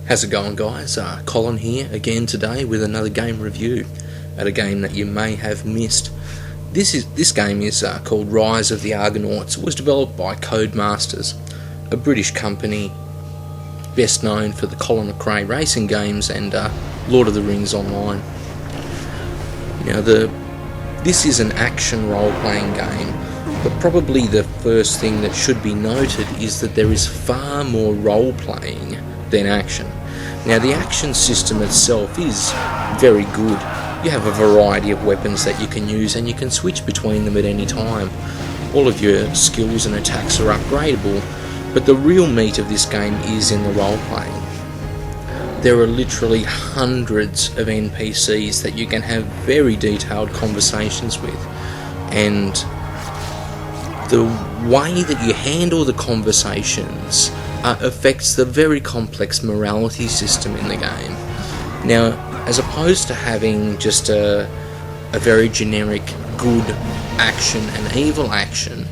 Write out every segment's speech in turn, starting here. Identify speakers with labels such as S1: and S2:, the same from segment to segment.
S1: How's it going, guys? Colin here again today with another game review at a game that you may have missed. This game is called Rise of the Argonauts. It was developed by Codemasters, a British company best known for the Colin McRae racing games and Lord of the Rings Online. Now, this is an action role-playing game, but probably the first thing that should be noted is that there is far more role-playing than action. Now, the action system itself is very good. You have a variety of weapons that you can use and you can switch between them at any time. All of your skills and attacks are upgradable, but the real meat of this game is in the role-playing. There are literally hundreds of NPCs that you can have very detailed conversations with, and the way that you handle the conversations affects the very complex morality system in the game. Now, as opposed to having just a very generic good action and evil action,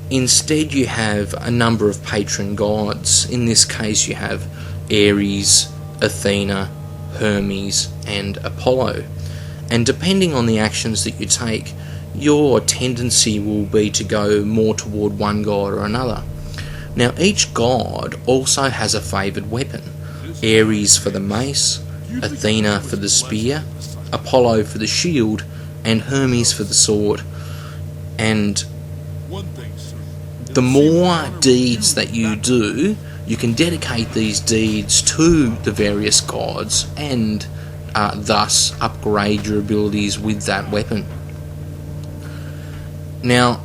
S1: instead you have a number of patron gods. In this case you have Ares, Athena, Hermes and Apollo, and depending on the actions that you take, your tendency will be to go more toward one god or another. Now, each god also has a favoured weapon. Ares for the mace, Athena for the spear, Apollo for the shield, and Hermes for the sword. And the more deeds that you do, you can dedicate these deeds to the various gods and thus upgrade your abilities with that weapon. Now,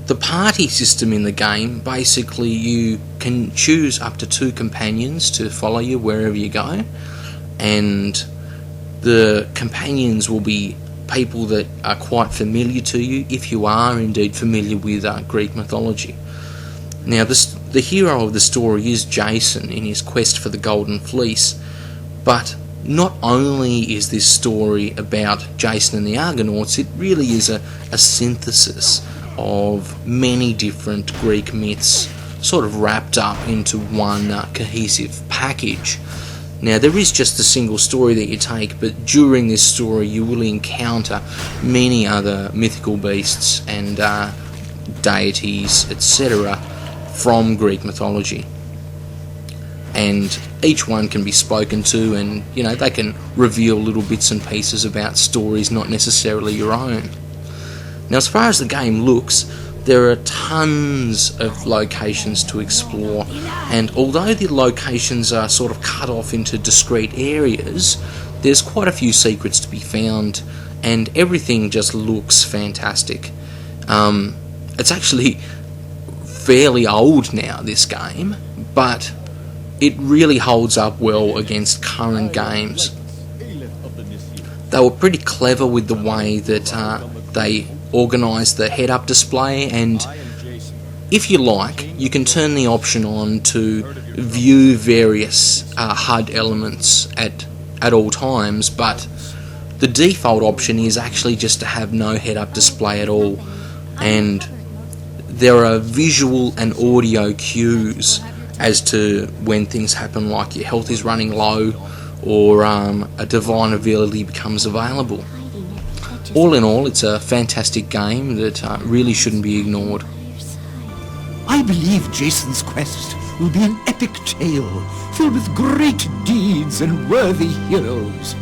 S1: the party system in the game, basically you can choose up to 2 companions to follow you wherever you go, and the companions will be people that are quite familiar to you if you are indeed familiar with Greek mythology. Now, the hero of the story is Jason in his quest for the Golden Fleece, but not only is this story about Jason and the Argonauts, it really is a synthesis of many different Greek myths sort of wrapped up into one cohesive package. Now, there is just a single story that you take, but during this story you will encounter many other mythical beasts and deities, etc. from Greek mythology. And each one can be spoken to, and they can reveal little bits and pieces about stories not necessarily your own. Now, as far as the game looks, there are tons of locations to explore, and although the locations are sort of cut off into discrete areas, there's quite a few secrets to be found, and everything just looks fantastic. It's actually fairly old now, this game, but it really holds up well against current games. They were pretty clever with the way that they organised the head-up display, and if you like, you can turn the option on to view various HUD elements at all times, but the default option is actually just to have no head-up display at all, and there are visual and audio cues as to when things happen, like your health is running low or a divine ability becomes available. All in all, it's a fantastic game that really shouldn't be ignored.
S2: I believe Jason's quest will be an epic tale filled with great deeds and worthy heroes.